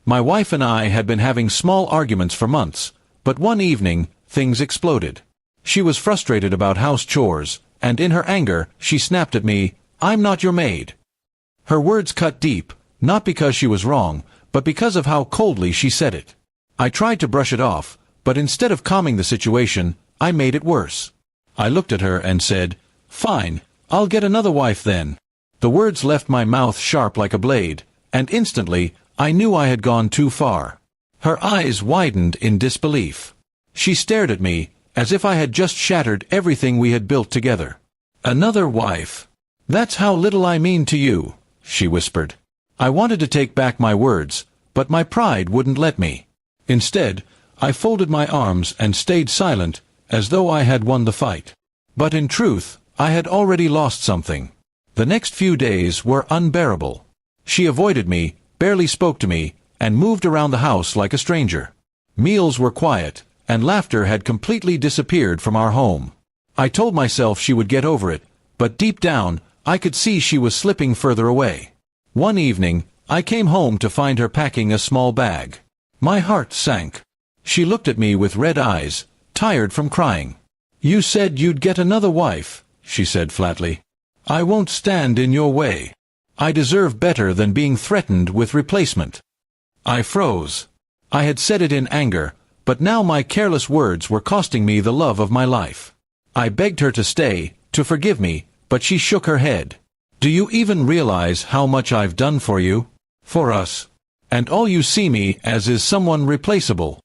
My wife and I had been having small arguments for months, but one evening, things exploded. She was frustrated about house chores, and in her anger, she snapped at me, "I'm not your maid." Her words cut deep, not because she was wrong, but because of how coldly she said it. I tried to brush it off, but instead of calming the situation, I made it worse. I looked at her and said, "Fine, I'll get another wife then." The words left my mouth sharp like a blade, and instantly, I knew I had gone too far. Her eyes widened in disbelief. She stared at me, as if I had just shattered everything we had built together. "Another wife? That's how little I mean to you," she whispered. I wanted to take back my words, but my pride wouldn't let me. Instead, I folded my arms and stayed silent, as though I had won the fight. But in truth, I had already lost something. The next few days were unbearable. She avoided me, barely spoke to me, and moved around the house like a stranger. Meals were quiet, and laughter had completely disappeared from our home. I told myself she would get over it, but deep down, I could see she was slipping further away. One evening, I came home to find her packing a small bag. My heart sank. She looked at me with red eyes, tired from crying. "You said you'd get another wife," she said flatly. "I won't stand in your way. I deserve better than being threatened with replacement." I froze. I had said it in anger, but now my careless words were costing me the love of my life. I begged her to stay, to forgive me, but she shook her head. "Do you even realize how much I've done for you? For us? And all you see me as is someone replaceable."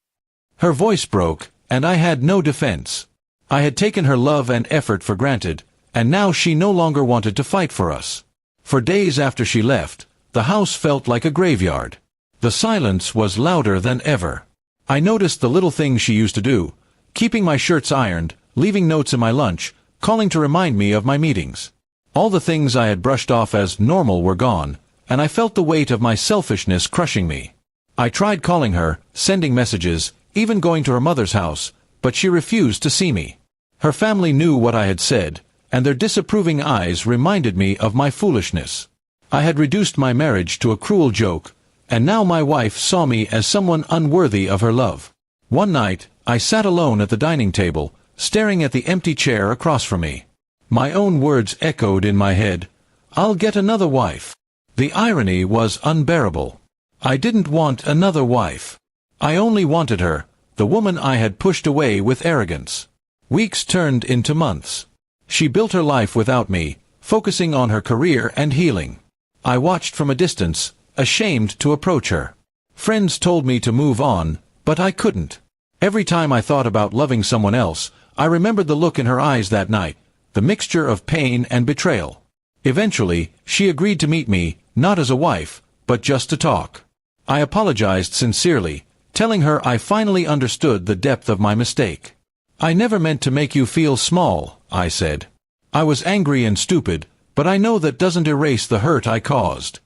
Her voice broke, and I had no defense. I had taken her love and effort for granted, and now she no longer wanted to fight for us. For days after she left, the house felt like a graveyard. The silence was louder than ever. I noticed the little things she used to do, keeping my shirts ironed, leaving notes in my lunch, calling to remind me of my meetings. All the things I had brushed off as normal were gone, and I felt the weight of my selfishness crushing me. I tried calling her, sending messages, even going to her mother's house, but she refused to see me. Her family knew what I had said, and their disapproving eyes reminded me of my foolishness. I had reduced my marriage to a cruel joke, and now my wife saw me as someone unworthy of her love. One night, I sat alone at the dining table, staring at the empty chair across from me. My own words echoed in my head, "I'll get another wife." The irony was unbearable. I didn't want another wife. I only wanted her, the woman I had pushed away with arrogance. Weeks turned into months. She built her life without me, focusing on her career and healing. I watched from a distance, ashamed to approach her. Friends told me to move on, but I couldn't. Every time I thought about loving someone else, I remembered the look in her eyes that night, the mixture of pain and betrayal. Eventually, she agreed to meet me, not as a wife, but just to talk. I apologized sincerely, telling her I finally understood the depth of my mistake. "I never meant to make you feel small," I said. "I was angry and stupid, but I know that doesn't erase the hurt I caused."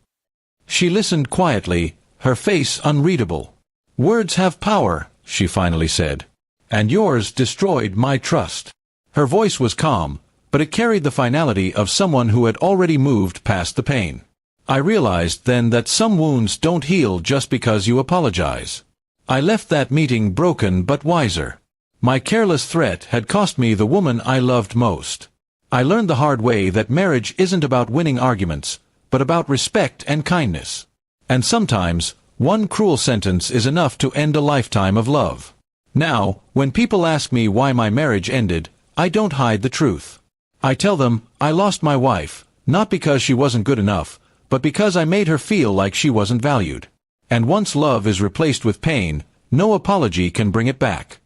She listened quietly, her face unreadable. "Words have power," she finally said. "And yours destroyed my trust." Her voice was calm, but it carried the finality of someone who had already moved past the pain. I realized then that some wounds don't heal just because you apologize. I left that meeting broken but wiser. My careless threat had cost me the woman I loved most. I learned the hard way that marriage isn't about winning arguments, but about respect and kindness. And sometimes, one cruel sentence is enough to end a lifetime of love. Now, when people ask me why my marriage ended, I don't hide the truth. I tell them, I lost my wife, not because she wasn't good enough, but because I made her feel like she wasn't valued. And once love is replaced with pain, no apology can bring it back.